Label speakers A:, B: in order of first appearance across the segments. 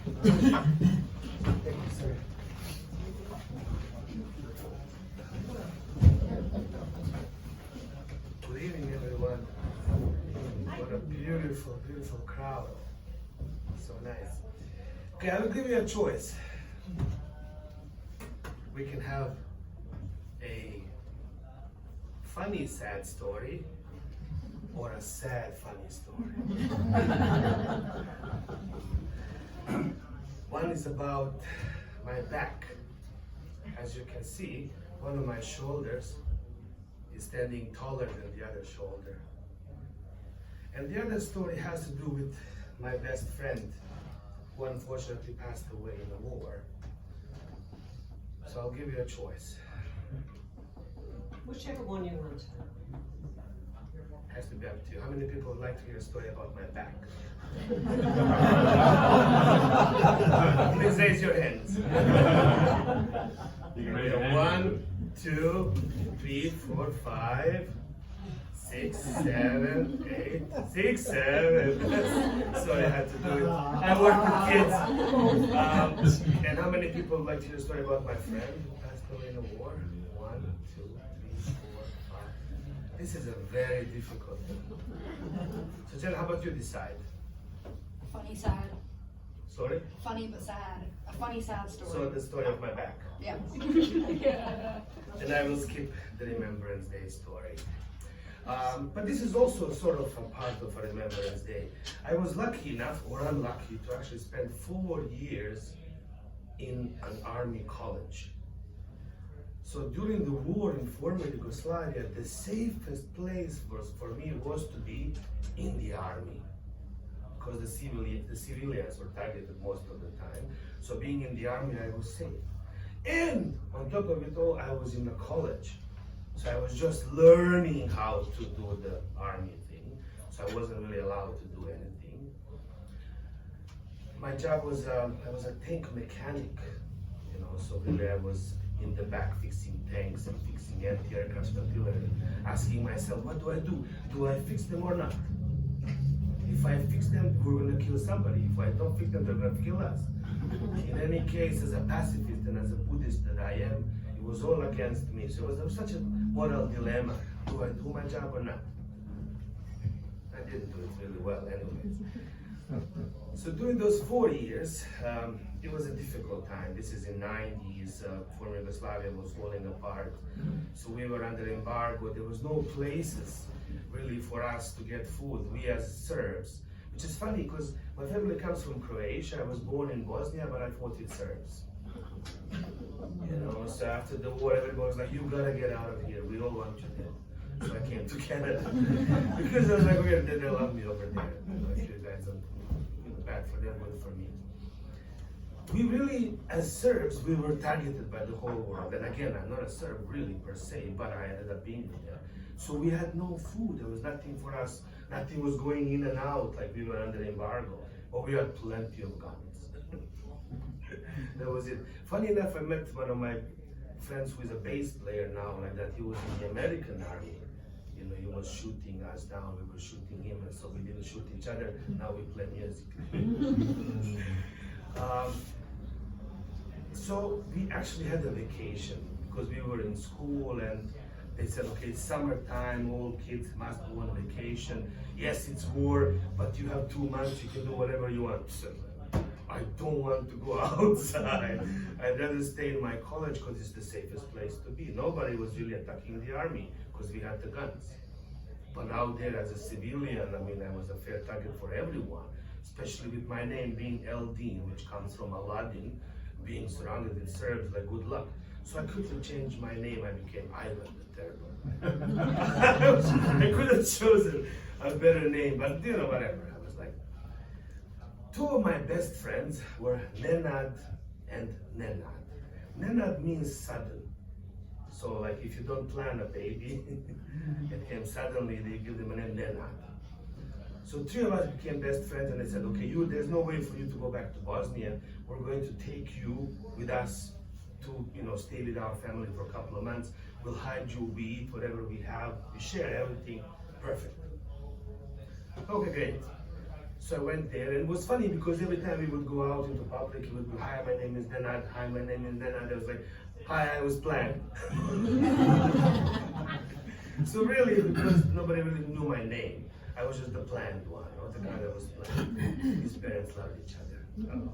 A: Thank you, sir. Good evening, everyone. What a beautiful, beautiful crowd. So nice. Okay, I will give you a choice. We can have a funny, sad story or a sad, funny story. One is about my back. As you can see, one of my shoulders is standing taller than the other shoulder. And the other story has to do with my best friend, who unfortunately passed away in the war. So I'll give you a choice.
B: Whichever one you want.
A: Has to be up to you. How many people would like to hear a story about my back? Please raise your hands. One, two, three, four, 5, 6, 7, 8, 6, 7. Sorry, I had to do it. I work with kids. And how many people would like to hear a story about my friend who passed away in the war? 1, 2, 3, 4, 5. This is a very difficult one. So Jen, how about you decide?
C: Funny, sad.
A: Sorry?
C: Funny but sad. A funny, sad story.
A: So the story of my back.
C: Yeah.
A: And I will skip the Remembrance Day story. But this is also sort of a part of a Remembrance Day. I was lucky enough, or unlucky, to actually spend 4 years in an army college. So during the war in former Yugoslavia, the safest place for me was to be in the army, because the civilians were targeted most of the time. So being in the army, I was safe. And on top of it all, I was in a college. So I was just learning how to do the army thing. So I wasn't really allowed to do anything. My job was, I was a tank mechanic, so really I was in the back fixing tanks and fixing anti-aircraft artillery, asking myself, what do I do? Do I fix them or not? If I fix them, we're gonna kill somebody. If I don't fix them, they're gonna kill us. In any case, as a pacifist and as a Buddhist that I am, it was all against me. So it was such a moral dilemma. Do I do my job or not? I didn't do it really well anyways. So during those 4 years, it was a difficult time. This is in 90s, former Yugoslavia was falling apart. So we were under embargo. There was no places really for us to get food, we as Serbs. Which is funny because my family comes from Croatia. I was born in Bosnia, but I fought with Serbs. So after the war, everybody was like, you gotta get out of here. We don't want you there. So I came to Canada. Because I was like, okay, they love me over there. If you guys are bad for them, good for me. We really, as Serbs, we were targeted by the whole world. And again, I'm not a Serb really per se, but I ended up being there. So we had no food. There was nothing for us. Nothing was going in and out like we were under embargo. But we had plenty of guns. That was it. Funny enough, I met one of my friends who is a bass player now, like that. He was in the American army. He was shooting us down. We were shooting him, and so we didn't shoot each other. Now we play music. So we actually had a vacation because we were in school, and they said, okay, it's summertime, all kids must go on vacation. Yes, it's war, but you have 2 months, you can do whatever you want. So I don't want to go outside. I'd rather stay in my college because it's the safest place to be. Nobody was really attacking the army because we had the guns. But out there as a civilian, I was a fair target for everyone, especially with my name being Eldin, which comes from Aladdin, being surrounded with Serbs, like good luck. So I quickly changed my name. I became Ivan the Terrible. I could have chosen a better name, but whatever. I was like, 2 of my best friends were Nenad and Nenad. Nenad means sudden. So like if you don't plan a baby, it came suddenly, they give them a name Nenad. So 3 of us became best friends, and they said, okay, there's no way for you to go back to Bosnia. We're going to take you with us to stay with our family for a couple of months. We'll hide you, we eat whatever we have, we share everything, perfect. Okay, great. So I went there, and it was funny because every time we would go out into public, it would be, "Hi, my name is Nenad. Hi, my name is Nenad." I was like, "Hi, I was planned." So really, because nobody really knew my name, I was just the planned one, or the guy that was planned. His parents loved each other. Oh.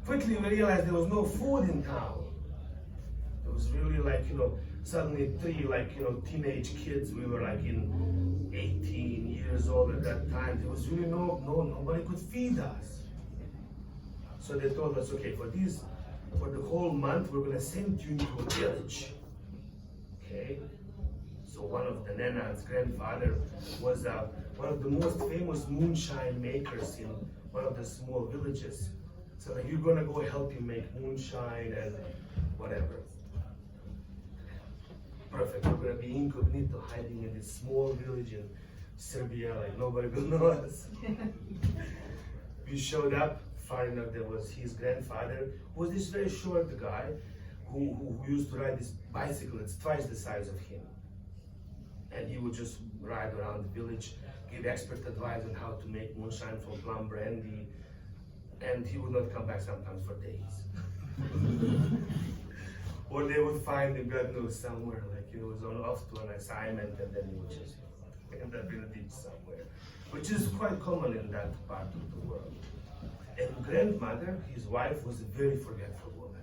A: Quickly we realized there was no food in town. It was really like, suddenly three teenage kids. We were like in 18 years old at that time. There was really nobody could feed us. So they told us, okay, for the whole month, we're gonna send you to a village. Okay? So one of the Nenad's grandfather was one of the most famous moonshine makers in one of the small villages. So like, you're gonna go help him make moonshine and whatever. Perfect. We're gonna be incognito, hiding in this small village in Serbia, like nobody will know us. We showed up, found out there was his grandfather, who was this very short guy who used to ride this bicycle that's twice the size of him. And he would just ride around the village, give expert advice on how to make moonshine from plum brandy, and he would not come back sometimes for days. Or they would find him, God knows, somewhere, like he was off to an assignment, and then he would just end up in a ditch somewhere, which is quite common in that part of the world. And grandmother, his wife, was a very forgetful woman.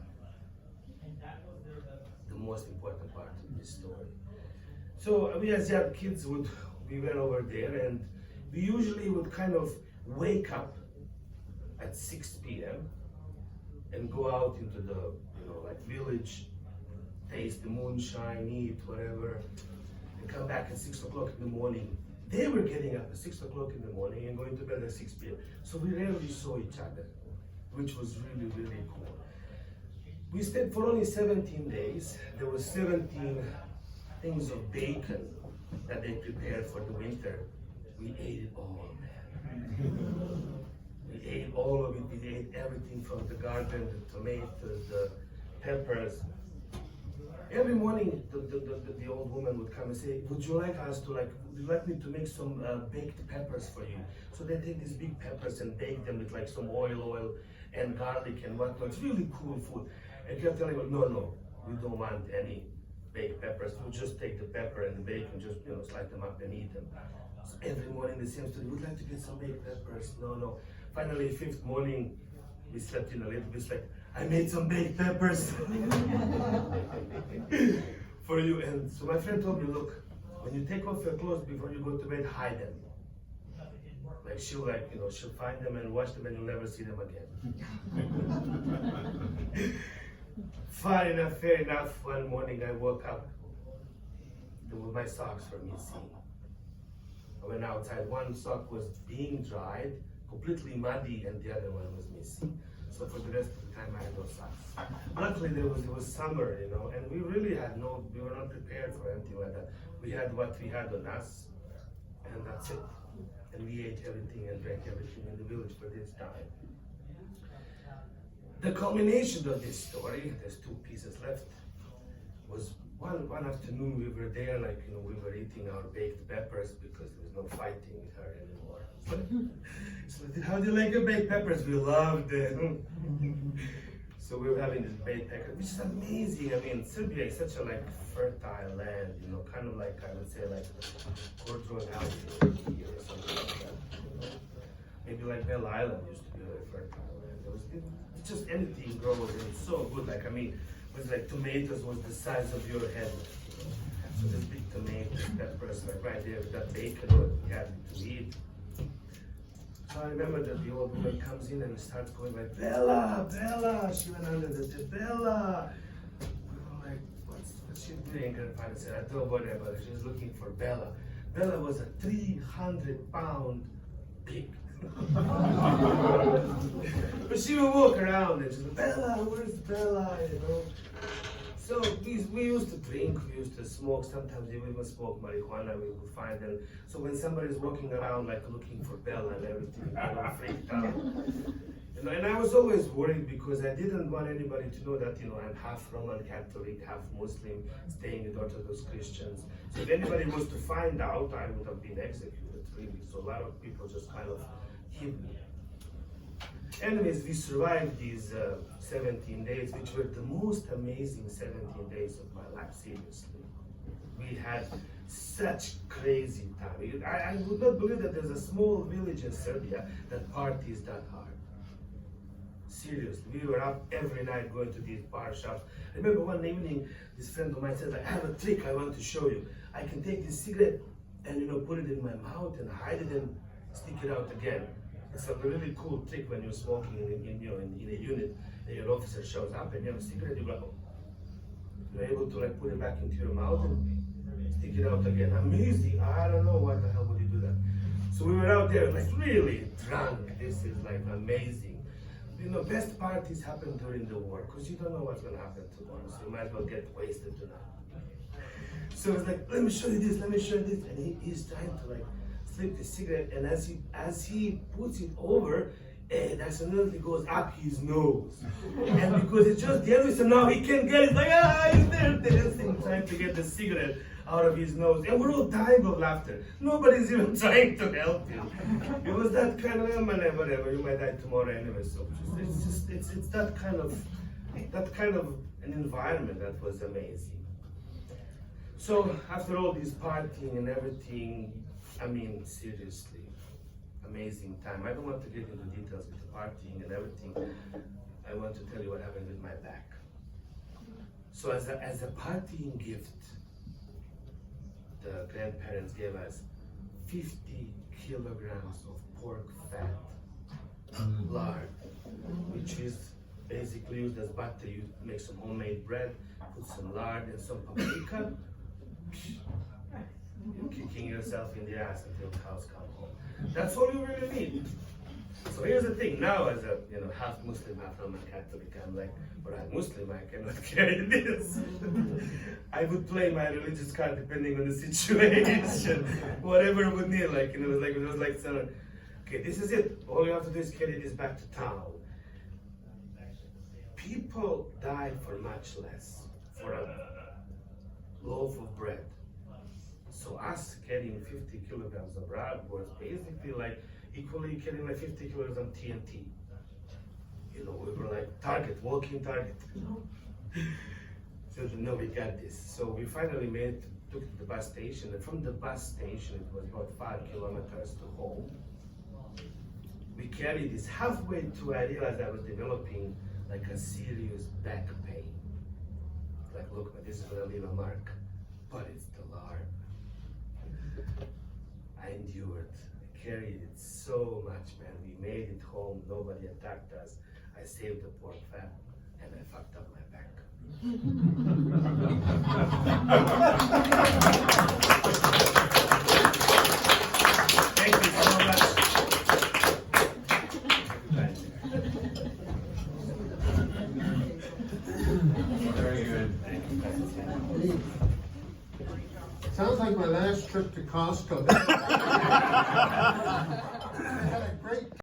A: The most important part of this story. So we as young kids we went over there, and we usually would kind of wake up at 6 p.m. and go out into the village, taste the moonshine, eat whatever, and come back at 6 o'clock in the morning. They were getting up at 6 o'clock in the morning and going to bed at 6 p.m. So we rarely saw each other, which was really, really cool. We stayed for only 17 days. There was 17 things of bacon that they prepared for the winter. We ate it all, man. We ate all of it. We ate everything from the garden, the tomatoes, the peppers. Every morning, the old woman would come and say, "Would you like me to make some baked peppers for you?" So they take these big peppers and bake them with like some oil and garlic and whatnot. It's really cool food. And you kept telling me, no, we don't want any baked peppers. We'll just take the pepper and the bacon, just slice them up and eat them. So every morning the same story. Would like to get some baked peppers? No. Finally, 5th morning, we slept in a little bit. It's like, I made some baked peppers for you. And so my friend told me, look, when you take off your clothes before you go to bed, hide them. Like she'll find them and wash them, and you'll never see them again. Fair enough. One morning I woke up, my socks were missing. I went outside, one sock was being dried, completely muddy, and the other one was missing. So for the rest of the time I had no socks. Luckily it was summer, and we really we were not prepared for anything like that. We had what we had on us, and that's it. And we ate everything and drank everything in the village for this time. The culmination of this story, there's 2 pieces left, was one afternoon we were there, we were eating our baked peppers because there was no fighting with her anymore. So how do you like your baked peppers? We loved them. So we were having this baked peppers, which is amazing. I mean, Serbia is such a fertile land, kind of like, I would say, like Cordron Valley here or something like that. Maybe like Bell Island used to be very fertile land. It's just anything grows, and it's so good. It was like tomatoes was the size of your head. So this big tomatoes, peppers, right there with that bacon what we had to eat. So I remember that the old woman comes in and starts going like, Bella. She went under the bed, Bella. I'm like, what's she doing? And I said, don't worry about it. She's looking for Bella. Bella was a 300-pound pig. But she would walk around and she's like, Bella, where's Bella? So we used to drink, we used to smoke. Sometimes we even smoke marijuana. We would find them. So when somebody's walking around looking for Bella and everything, I freaked out. And I was always worried because I didn't want anybody to know that I'm half Roman Catholic, half Muslim, staying with Orthodox Christians. So if anybody was to find out, I would have been executed. really. So a lot of people just kind of hid me. Anyways, we survived these 17 days, which were the most amazing 17 days of my life, seriously. We had such crazy time. I would not believe that there's a small village in Serbia that parties that hard. Seriously, we were up every night going to these bar shops. I remember one evening, this friend of mine said, I have a trick I want to show you. I can take this cigarette and put it in my mouth and hide it and stick it out again. It's a really cool trick when you're smoking in a unit and your officer shows up and you have a cigarette, you're able to put it back into your mouth and stick it out again. Amazing. I don't know why the hell would you do that. So we were out there really drunk. This is amazing. Best parties happen during the war because you don't know what's going to happen tomorrow. So you might as well get wasted tonight. So it's let me show you this, let me show you this. And he's trying to slip the cigarette, and as he puts it over, it accidentally goes up his nose. And because it's just the enemy, so now he can't get it. He's there dancing, trying to get the cigarette out of his nose. And we're all dying of laughter. Nobody's even trying to help him. It was that kind of, whatever, you might die tomorrow anyway. So it's that kind of an environment that was amazing. So after all this partying and everything, seriously, amazing time. I don't want to get into details with the partying and everything. I want to tell you what happened with my back. So as a partying gift, the grandparents gave us 50 kilograms of pork fat, lard, which is basically used as butter. You make some homemade bread, put some lard and some paprika. You're kicking yourself in the ass until cows come home. That's all you really need. So here's the thing. Now, as a half Muslim, half Roman Catholic, I'm but I'm Muslim. I cannot carry this. I would play my religious card depending on the situation, whatever I would need. It was saying, okay, this is it. All you have to do is carry this back to town. People die for much less, for a loaf of bread. So us carrying 50 kilograms of rag was basically equally carrying 50 kilograms of TNT. We were walking target. So no, we got this. So we finally took to the bus station, and from the bus station, it was about 5 kilometers to home. We carried this halfway to, I realized I was developing a serious back pain. Look, this is gonna leave a mark, but it's the lard. I endured, I carried it so much, man. We made it home, nobody attacked us. I saved the pork fat, and I fucked up my back. Thank you so much.
B: Very good. Sounds like my last trip to Costco. I had a great